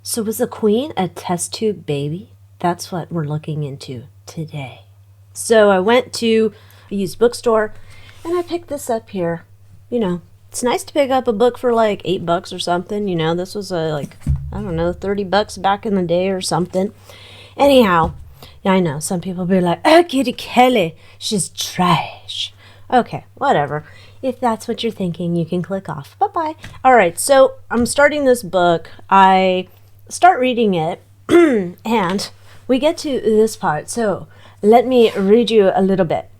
So was the queen a test tube baby? That's what we're looking into today. So I went to a used bookstore and I picked this up here. You know, it's nice to pick up a book for like $8 or something. You know, this was I don't know, $30 back in the day or something. Anyhow, I know some people be like, oh, Kitty Kelly, she's trash. Okay, whatever. If that's what you're thinking, you can click off. Bye-bye. All right, so I'm starting this book. I start reading it, and we get to this part. So let me read you a little bit.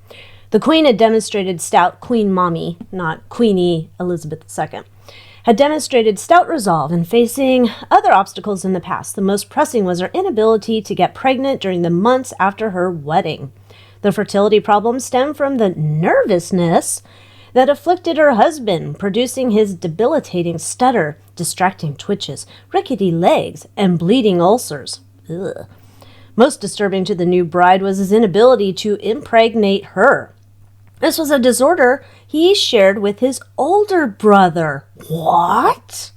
The queen had demonstrated stout Queen Mommy, not Queenie Elizabeth II, had demonstrated stout resolve in facing other obstacles in the past. The most pressing was her inability to get pregnant during the months after her wedding. The fertility problem stemmed from the nervousness that afflicted her husband, producing his debilitating stutter, distracting twitches, rickety legs, and bleeding ulcers. Ugh. Most disturbing to the new bride was his inability to impregnate her. This was a disorder he shared with his older brother. What?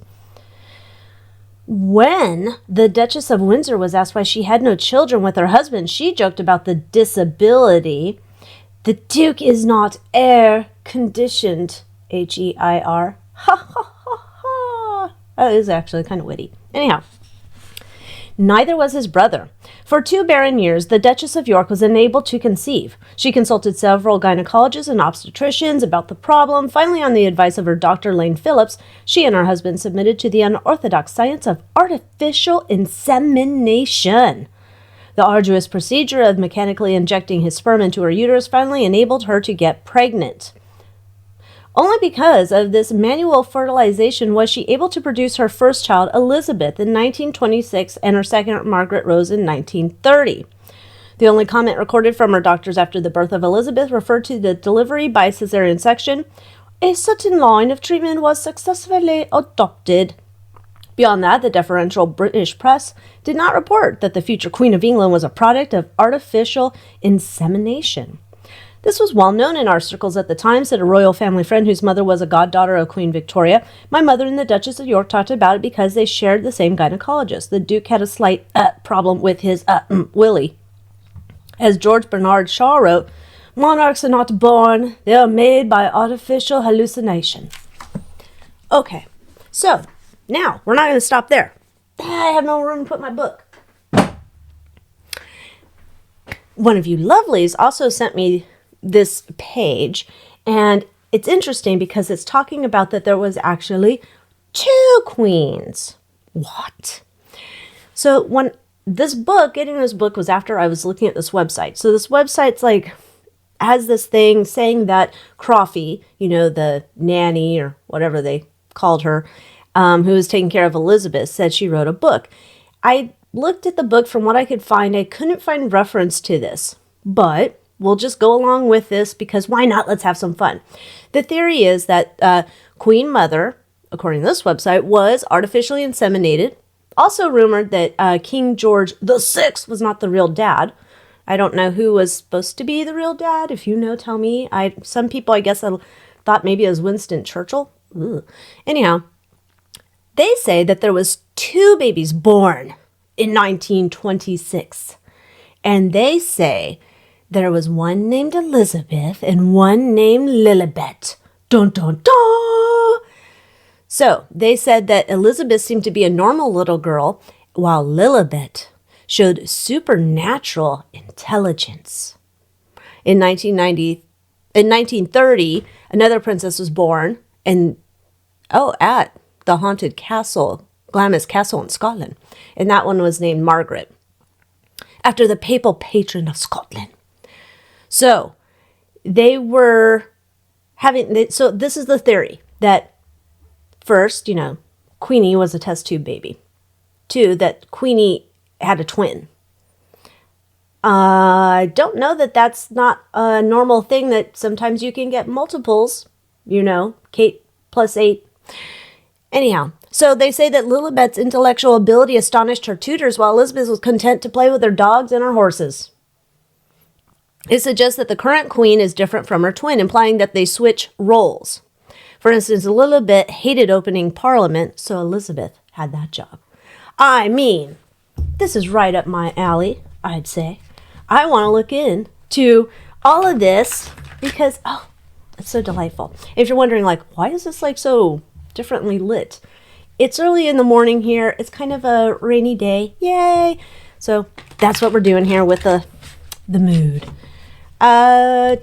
When the Duchess of Windsor was asked why she had no children with her husband, she joked about the disability. The Duke is not air-conditioned, H-E-I-R. Ha, ha, ha, ha. That is actually kind of witty. Anyhow, neither was his brother. For 2 barren years, the Duchess of York was unable to conceive. She consulted several gynecologists and obstetricians about the problem. Finally, on the advice of her doctor, Lane Phillips, she and her husband submitted to the unorthodox science of artificial insemination. The arduous procedure of mechanically injecting his sperm into her uterus finally enabled her to get pregnant. Only because of this manual fertilization was she able to produce her first child, Elizabeth, in 1926 and her second, Margaret Rose, in 1930. The only comment recorded from her doctors after the birth of Elizabeth referred to the delivery by cesarean section. A certain line of treatment was successfully adopted. Beyond that, the deferential British press did not report that the future Queen of England was a product of artificial insemination. This was well known in our circles at the time, said a royal family friend whose mother was a goddaughter of Queen Victoria. My mother and the Duchess of York talked about it because they shared the same gynecologist. The Duke had a slight problem with his Willie. As George Bernard Shaw wrote, monarchs are not born, they are made by artificial hallucination. Okay, so now we're not going to stop there. I have no room to put my book. One of you lovelies also sent me this page, and it's interesting because it's talking about that there was actually 2 queens. What? So when getting this book was after I was looking at this website. So this website's has this thing saying that Crawfie, the nanny or whatever they called her, who was taking care of Elizabeth, said she wrote a book. I looked at the book. From what I could find, I couldn't find reference to this, but we'll just go along with this because why not? Let's have some fun. The theory is that Queen Mother, according to this website, was artificially inseminated. Also rumored that King George VI was not the real dad. I don't know who was supposed to be the real dad. If you know, tell me. Some people, I guess, thought maybe it was Winston Churchill. Ugh. Anyhow, they say that there was 2 babies born in 1926. And they say there was one named Elizabeth and one named Lilibet. Dun, dun, dun! So they said that Elizabeth seemed to be a normal little girl, while Lilibet showed supernatural intelligence. In 1930, another princess was born, at the haunted castle, Glamis Castle in Scotland, and that one was named Margaret, after the papal patron of Scotland. So they were so this is the theory, that first, Queenie was a test tube baby. 2, that Queenie had a twin. I don't know that that's not a normal thing, that sometimes you can get multiples, Kate plus 8. Anyhow, so they say that Lilibet's intellectual ability astonished her tutors while Elizabeth was content to play with her dogs and her horses. It suggests that the current queen is different from her twin, implying that they switch roles. For instance, Lilibet hated opening Parliament, so Elizabeth had that job. I mean, this is right up my alley, I'd say. I want to look into all of this because, oh, it's so delightful. If you're wondering, like, why is this like so differently lit? It's early in the morning here. It's kind of a rainy day. Yay! So that's what we're doing here with the mood.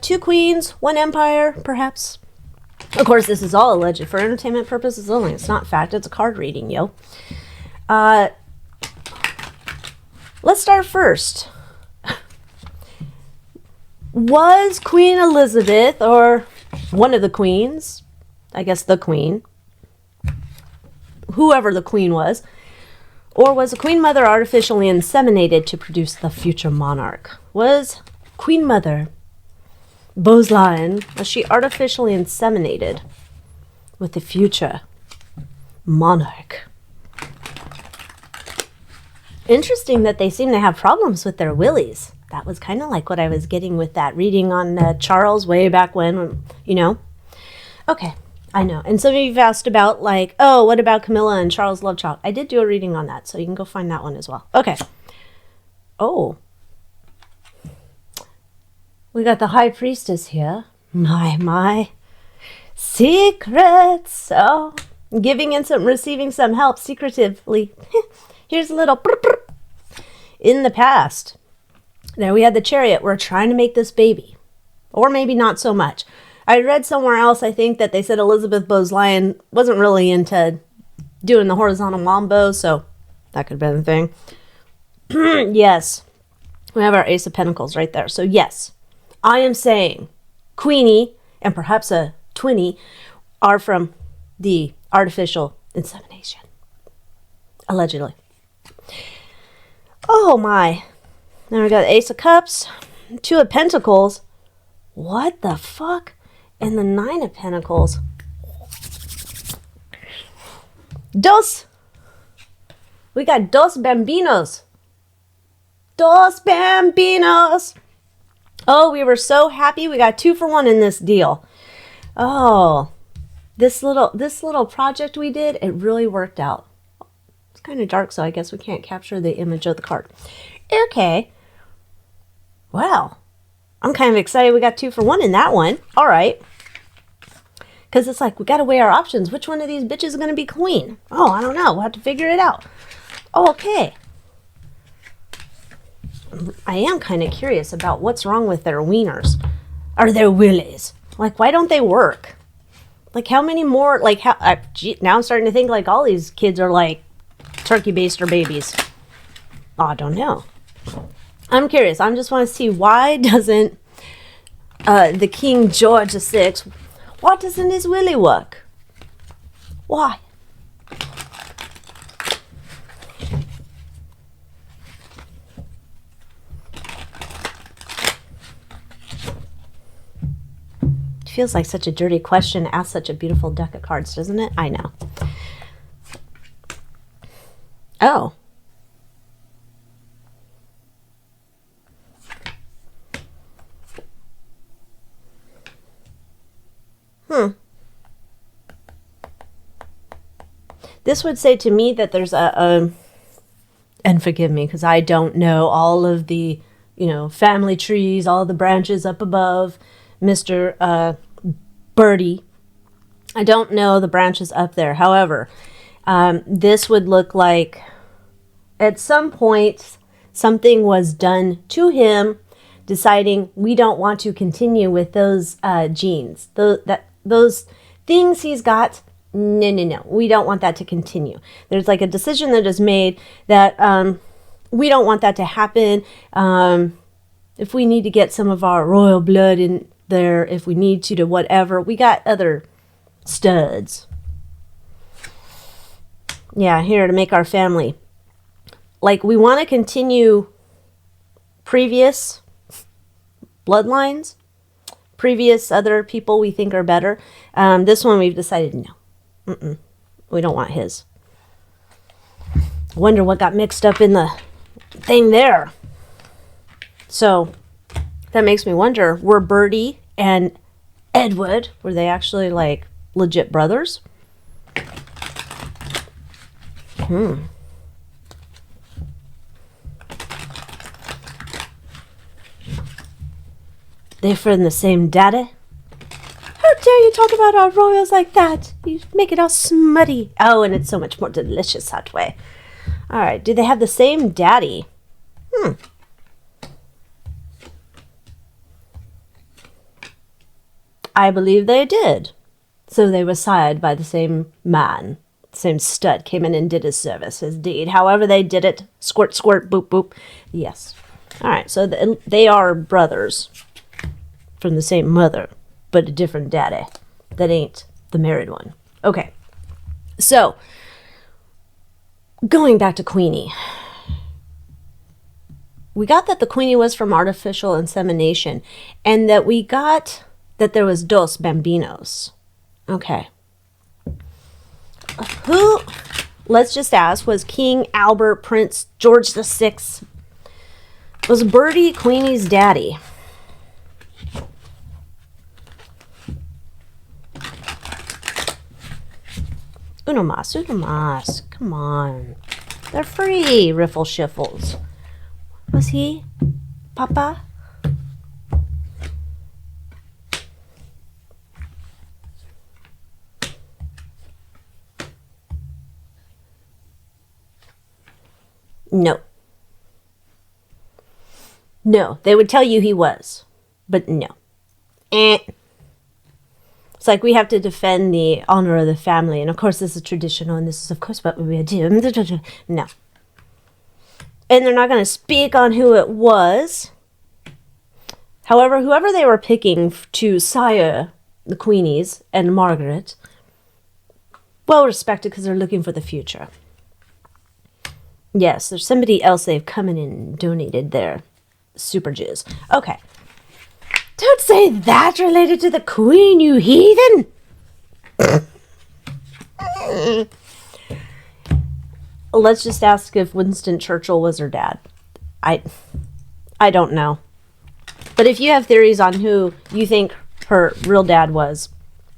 2 queens, 1 empire, perhaps. Of course, this is all alleged for entertainment purposes only. It's not fact. It's a card reading, yo. Let's start first. Was Queen Elizabeth, or one of the queens, I guess the queen, whoever the queen was, or was the queen mother artificially inseminated to produce the future monarch? Was Queen Mother Boleyn, was she artificially inseminated with the future monarch? Interesting that they seem to have problems with their willies. That was kind of like what I was getting with that reading on Charles way back when, you know. Okay, I know. And some of you have asked about, like, oh, what about Camilla and Charles Lovechild? I did do a reading on that, so you can go find that one as well. Okay. Oh. We got the High Priestess here. My. Secrets. Oh, giving in some, receiving some help secretively. Here's a little in the past. There we had the Chariot. We're trying to make this baby. Or maybe not so much. I read somewhere else, I think, that they said Elizabeth Boleyn wasn't really into doing the horizontal mambo, so that could have been the thing. Yes. We have our Ace of Pentacles right there. So yes, I am saying Queenie and perhaps a Twinnie are from the artificial insemination. Allegedly. Oh my. Now we got the Ace of Cups, 2 of Pentacles. What the fuck? And the 9 of Pentacles. We got dos bambinos. Dos bambinos. Oh, we were so happy. We got 2 for 1 in this deal. Oh, this little project we did, it really worked out. It's kind of dark, so I guess we can't capture the image of the card. Okay. Wow. I'm kind of excited we got 2 for 1 in that one. All right. Because it's like, we got to weigh our options. Which one of these bitches is going to be queen? Oh, I don't know. We'll have to figure it out. Okay. I am kind of curious about what's wrong with their wieners. Or their willies. Like, why don't they work? Like, how many more, like, how, now I'm starting to think, like, all these kids are, like, turkey baster babies. Oh, I don't know. I'm curious. I just want to see, why doesn't the King George VI, why doesn't his willy work? Why? It feels like such a dirty question to ask such a beautiful deck of cards, doesn't it? I know. Oh. This would say to me that there's and forgive me because I don't know all of the, family trees, all the branches up above Mr. Birdie. I don't know the branches up there. However, this would look like at some point something was done to him, deciding we don't want to continue with those genes. Those things he's got, no, we don't want that to continue. There's like a decision that is made that we don't want that to happen. If we need to get some of our royal blood in there, if we need to whatever, we got other studs. Yeah, here to make our family. Like, we want to continue previous bloodlines, previous other people we think are better. This one we've decided no. We don't want his. Wonder what got mixed up in the thing there. So that makes me wonder, were Birdie and Edward, were they actually like legit brothers? They're from the same daddy? How dare you talk about our royals like that? You make it all smutty. Oh, and it's so much more delicious that way. All right, do they have the same daddy? I believe they did. So they were sired by the same man. The same stud came in and did his service, his deed. However they did it, squirt, squirt, boop, boop. Yes. All right, so they are brothers from the same mother, but a different daddy that ain't the married one. Okay, so going back to Queenie. We got that the Queenie was from artificial insemination, and that we got that there was dos bambinos. Okay. Who, let's just ask, was King Albert Prince George VI? Was Bertie Queenie's daddy? Uno mas. Come on. They're free, riffle shiffles. Was he Papa? No. No, they would tell you he was, but no. It's like we have to defend the honor of the family, and of course this is traditional, and this is of course what we would do. No. And they're not going to speak on who it was. However, whoever they were picking to sire the Queenies and Margaret, well respected because they're looking for the future. Yes, there's somebody else they've come in and donated their super jizz. Okay. Don't say that related to the Queen, you heathen! Let's just ask if Winston Churchill was her dad. I don't know. But if you have theories on who you think her real dad was,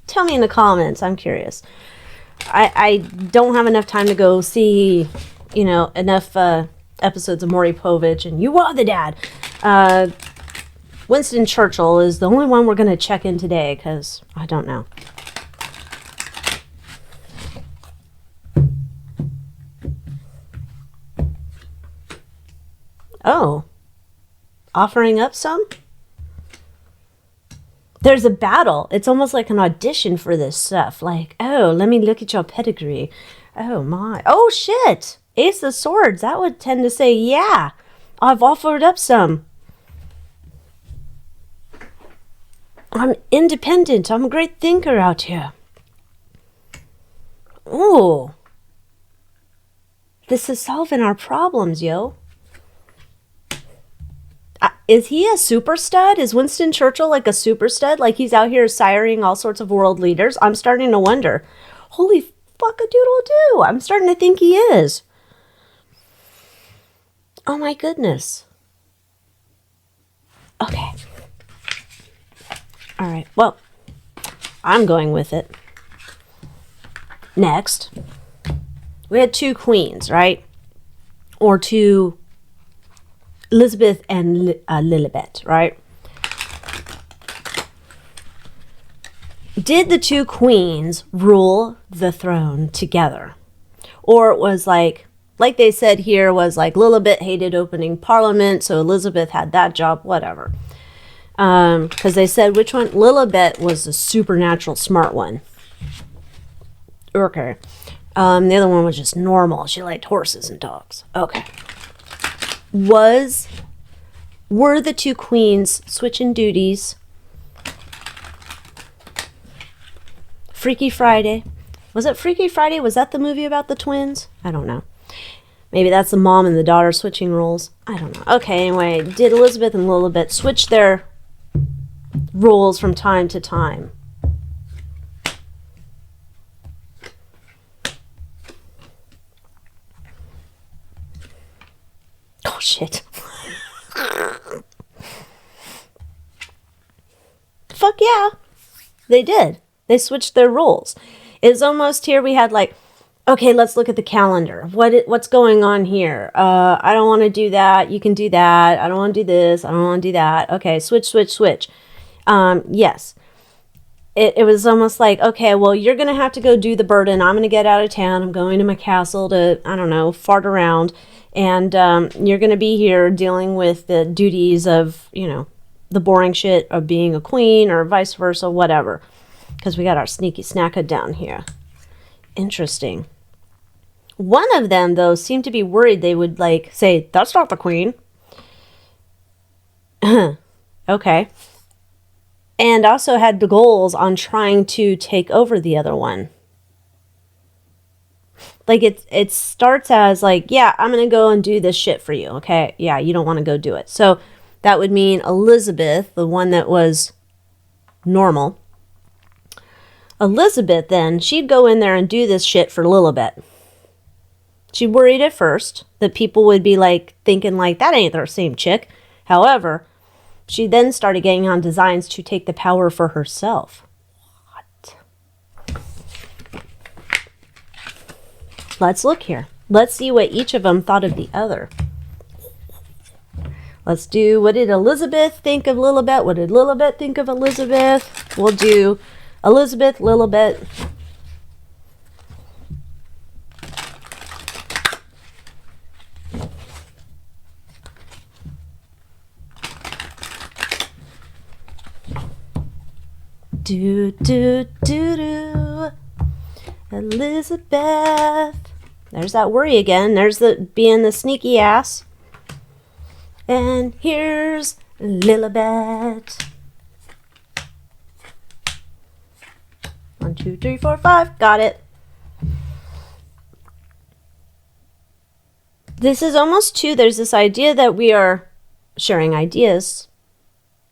tell me in the comments. I'm curious. I don't have enough time to go see, enough episodes of Maury Povich and You Are the Dad. Winston Churchill is the only one we're going to check in today because I don't know. Oh. Offering up some? There's a battle. It's almost like an audition for this stuff. Like, oh, let me look at your pedigree. Oh, my. Oh, shit. Ace of Swords. That would tend to say, yeah, I've offered up some. I'm independent. I'm a great thinker out here. Ooh. This is solving our problems, yo. Is he a super stud? Is Winston Churchill like a super stud? Like he's out here siring all sorts of world leaders? I'm starting to wonder. Holy fuck-a-doodle-doo. I'm starting to think he is. Oh my goodness. Okay. All right. Well, I'm going with it. Next. We had two queens, right? Or two... Elizabeth and Lilibet, right? Did the two queens rule the throne together? Or it was like they said here, was like Lilibet hated opening parliament, so Elizabeth had that job, whatever. Because they said which one? Lilibet was the supernatural smart one. Okay. The other one was just normal. She liked horses and dogs. Okay. Were the two queens switching duties? Freaky Friday. Was it Freaky Friday? Was that the movie about the twins? I don't know. Maybe that's the mom and the daughter switching roles. I don't know. Okay, anyway, did Elizabeth and Lilibet switch their roles from time to time? Oh, shit. Fuck yeah. They did. They switched their roles. It's almost here we had like, okay, let's look at the calendar. What's going on here? I don't want to do that. You can do that. I don't want to do this. I don't want to do that. Okay, switch. Yes. It was almost like, okay, well, you're going to have to go do the burden. I'm going to get out of town. I'm going to my castle to, I don't know, fart around. And you're going to be here dealing with the duties of, the boring shit of being a queen or vice versa, whatever. Because we got our sneaky snacker down here. Interesting. One of them, though, seemed to be worried they would, say, that's not the queen. Okay. And also had the goals on trying to take over the other one. It starts as yeah, I'm going to go and do this shit for you, okay? Yeah, you don't want to go do it. So that would mean Elizabeth, the one that was normal. Elizabeth, then, she'd go in there and do this shit for Lilibet. She worried at first that people would be thinking that ain't the same chick. However, she then started getting on designs to take the power for herself. What? Let's look here. Let's see what each of them thought of the other. Let's do, what did Elizabeth think of Lilibet? What did Lilibet think of Elizabeth? We'll do Elizabeth, Lilibet. Do, do, do, do. Elizabeth. There's that worry again. There's the being the sneaky ass. And here's Lilibet. 1, 2, 3, 4, 5. Got it. This is almost too, there's this idea that we are sharing ideas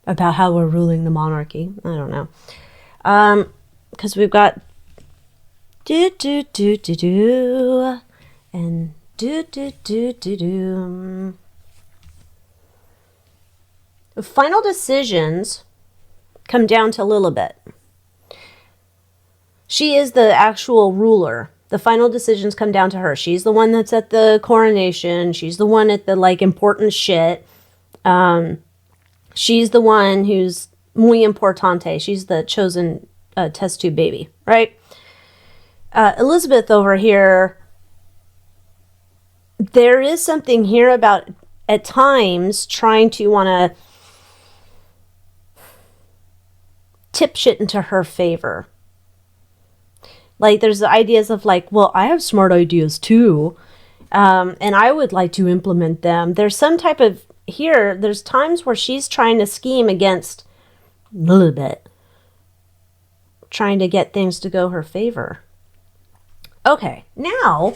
about how we're ruling the monarchy. I don't know. Because we've got do, do, do, do, do, and do, do, do, do, do. The final decisions come down to Lilibet. She is the actual ruler. The final decisions come down to her. She's the one that's at the coronation. She's the one at the important shit. She's the one who's muy importante. She's the chosen test tube baby, right? Elizabeth over here, there is something here about at times trying to want to tip shit into her favor. There's the ideas of well, I have smart ideas too, and I would like to implement them. There's some type of, there's times where she's trying to scheme against Lilibet, trying to get things to go her favor. Okay, now,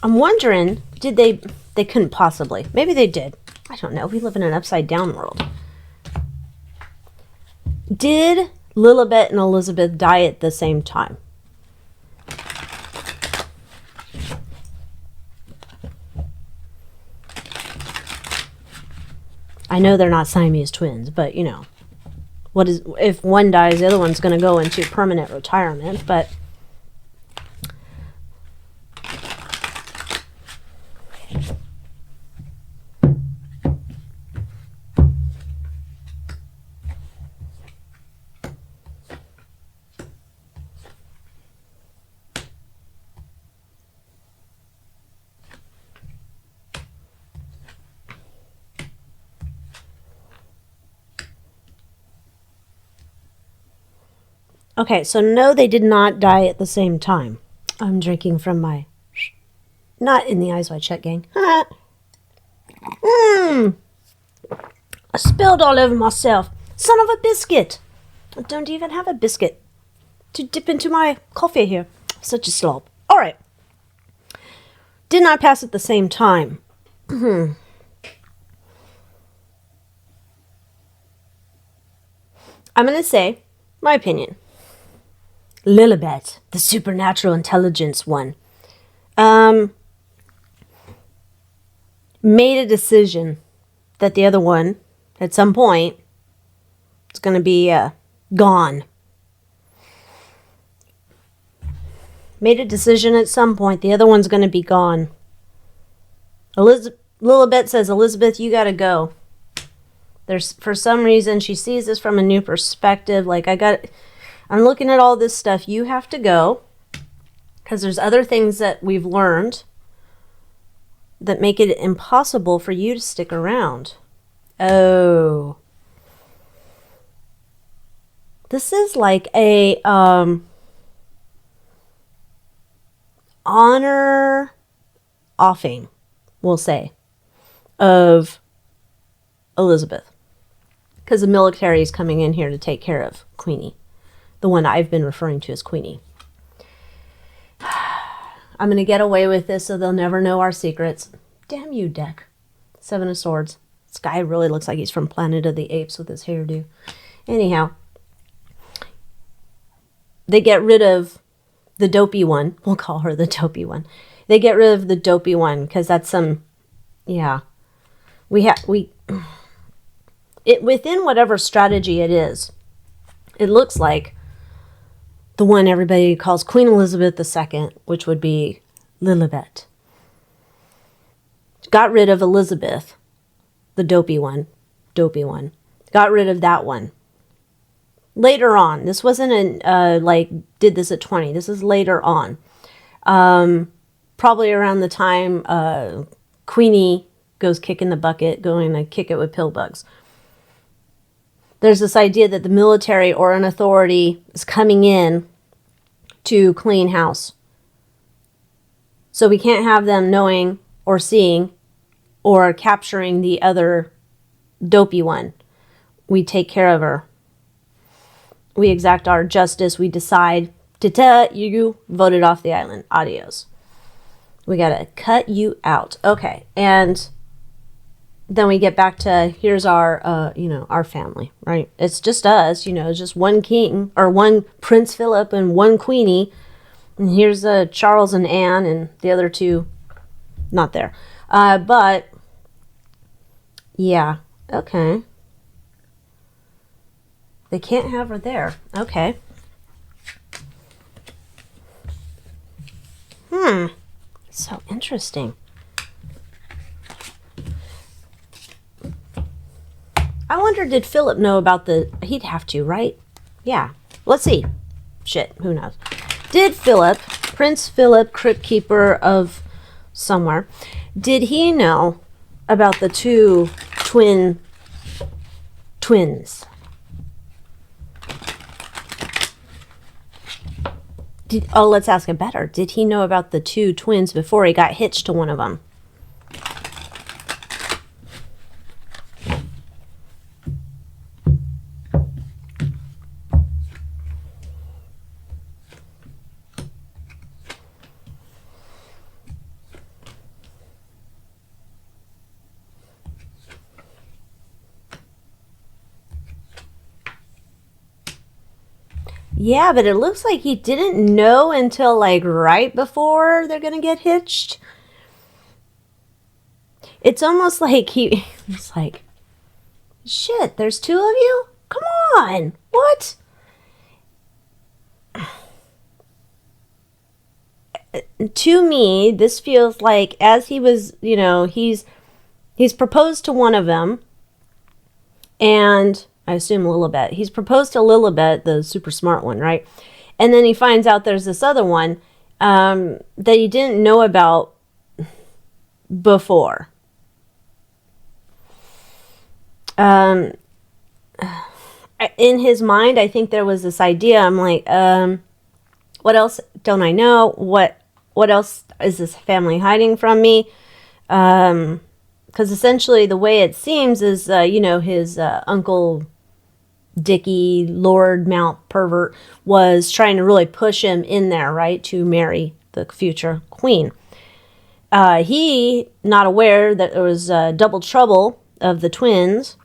I'm wondering, did they couldn't possibly. Maybe they did. I don't know. We live in an upside down world. Did Lilibet and Elizabeth die at the same time? I know they're not Siamese twins, but what is, if one dies, the other one's going to go into permanent retirement, but okay, so no, they did not die at the same time. I'm drinking from my... Not in the Eyes Wide Shut, gang. I spilled all over myself. Son of a biscuit. I don't even have a biscuit to dip into my coffee here. Such a slob. All right. Did not pass at the same time. I'm going to say my opinion. Lilibet, the supernatural intelligence one, made a decision that the other one, at some point, is going to be gone. Made a decision at some point, the other one's going to be gone. Lilibet says, Elizabeth, you got to go. There's, for some reason, she sees this from a new perspective. Like, I'm looking at all this stuff. You have to go, because there's other things that we've learned that make it impossible for you to stick around. Oh. This is like a honor offing, we'll say, of Elizabeth. Because the military is coming in here to take care of Queenie. The one I've been referring to as Queenie. I'm going to get away with this so they'll never know our secrets. Damn you, deck. Seven of Swords. This guy really looks like he's from Planet of the Apes with his hairdo. Anyhow. They get rid of the dopey one. We'll call her the dopey one. They get rid of the dopey one because that's some, yeah. It within whatever strategy it is, it looks like the one everybody calls Queen Elizabeth II, which would be Lilibet. Got rid of Elizabeth, the dopey one. Got rid of that one. Later on. This wasn't did this at 20. This is later on. Probably around the time Queenie goes kicking the bucket, going to kick it with pillbugs. There's this idea that the military or an authority is coming in to clean house. So we can't have them knowing or seeing or capturing the other dopey one. We take care of her. We exact our justice. We decide, you voted off the island. Adios. We got to cut you out. Okay. And then we get back to, here's our, our family, right? It's just us, just one king, or one Prince Philip and one Queenie. And here's Charles and Anne, and the other two, not there. But, yeah, okay. They can't have her there. Okay. So interesting. I wonder, did Philip know about he'd have to, right? Yeah. Let's see. Shit, who knows? Did Philip, Prince Philip, Crypt Keeper of somewhere, did he know about the two twins? Let's ask it better. Did he know about the two twins before he got hitched to one of them? Yeah, but it looks like he didn't know until right before they're gonna get hitched. It's almost like it's like, shit, there's two of you? Come on, what? To me, this feels like as he was, he's proposed to one of them, and I assume Lilibet. He's proposed to Lilibet, the super smart one, right? And then he finds out there's this other one that he didn't know about before. In his mind, I think there was this idea. I'm like, what else don't I know? What else is this family hiding from me? Because essentially the way it seems is, his Uncle Dickie, Lord Mount Pervert, was trying to really push him in there, right, to marry the future queen. He, not aware that there was double trouble of the twins,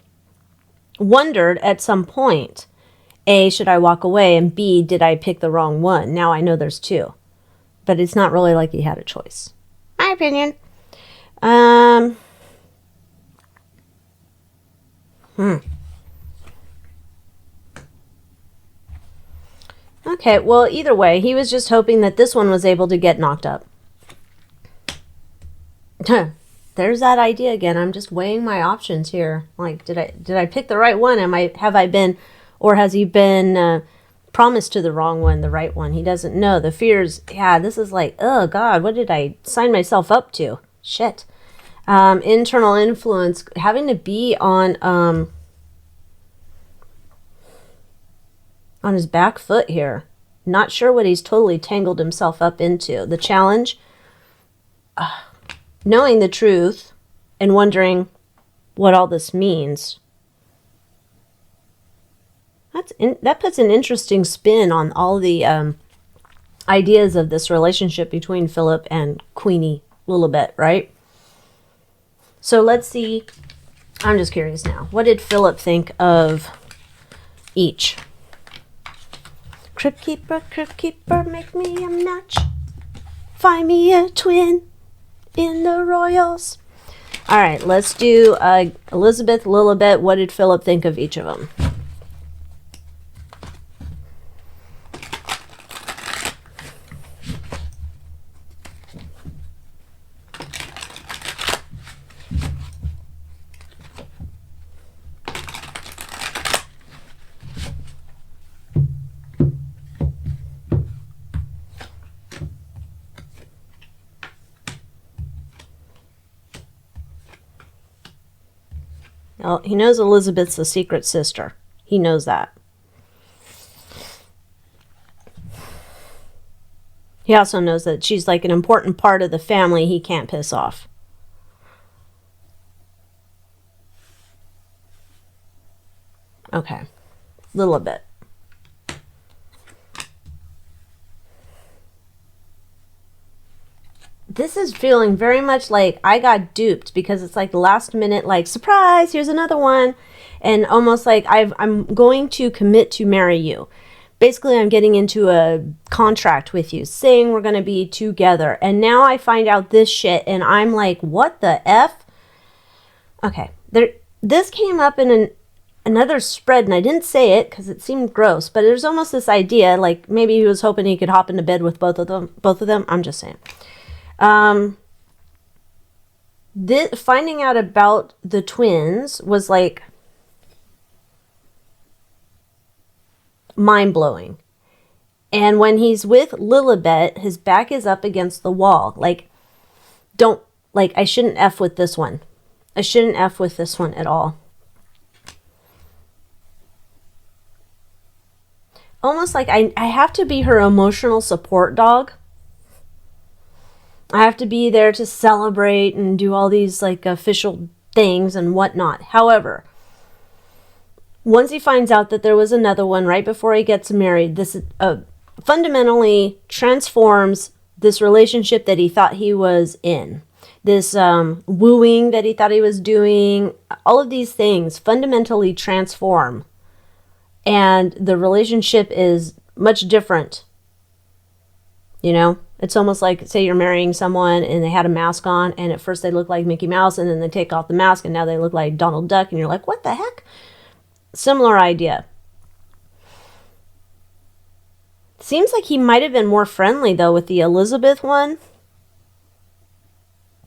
wondered at some point, A, should I walk away, and B, did I pick the wrong one? Now I know there's two. But it's not really like he had a choice. My opinion. Okay, well, either way, he was just hoping that this one was able to get knocked up. there's that idea again. I'm just weighing my options here. Like, did I pick the right one? Have I been, or has he been promised to the wrong one, the right one? He doesn't know. The fears, yeah, this is like, oh God, what did I sign myself up to? Shit. Internal influence, having to be on his back foot here. Not sure what he's totally tangled himself up into. The challenge, knowing the truth and wondering what all this means. That puts an interesting spin on all the ideas of this relationship between Philip and Queenie Lilibet, right? So let's see. I'm just curious now. What did Philip think of each? Crypt keeper, make me a match. Find me a twin in the royals. All right, let's do Elizabeth, Lilibet. What did Philip think of each of them? Well, he knows Elizabeth's the secret sister. He knows that. He also knows that she's like an important part of the family he can't piss off. Okay. Little bit. This is feeling very much like I got duped, because it's like last minute, like, surprise, here's another one. And almost like I'm going to commit to marry you. Basically, I'm getting into a contract with you, saying we're going to be together. And now I find out this shit, and I'm like, what the F? Okay, this came up in another spread, and I didn't say it because it seemed gross, but there's almost this idea, like maybe he was hoping he could hop into bed with both of them. I'm just saying. Finding out about the twins was like mind-blowing. And when he's with Lilibet, his back is up against the wall. Like, I shouldn't F with this one. I shouldn't F with this one at all. Almost like I have to be her emotional support dog. I have to be there to celebrate and do all these like official things and whatnot. However, once he finds out that there was another one right before he gets married, this fundamentally transforms this relationship that he thought he was in. This wooing that he thought he was doing, all of these things fundamentally transform. And the relationship is much different. You know? It's almost like, say you're marrying someone and they had a mask on, and at first they look like Mickey Mouse, and then they take off the mask and now they look like Donald Duck, and you're like, what the heck? Similar idea. Seems like he might have been more friendly, though, with the Elizabeth one.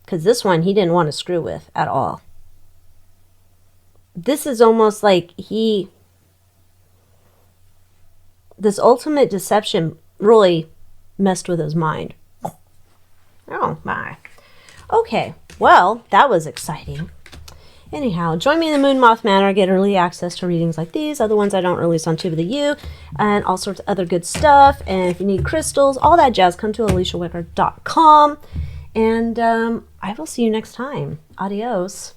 Because this one he didn't want to screw with at all. This is almost like this ultimate deception really messed with his mind. Oh my. Okay, well, that was exciting. Anyhow, join me in the Moon Moth Manor. Get early access to readings like these, other ones I don't release on Tube of the U, and all sorts of other good stuff. And if you need crystals, all that jazz, come to AlyciaWicker.com. And I will see you next time. Adios.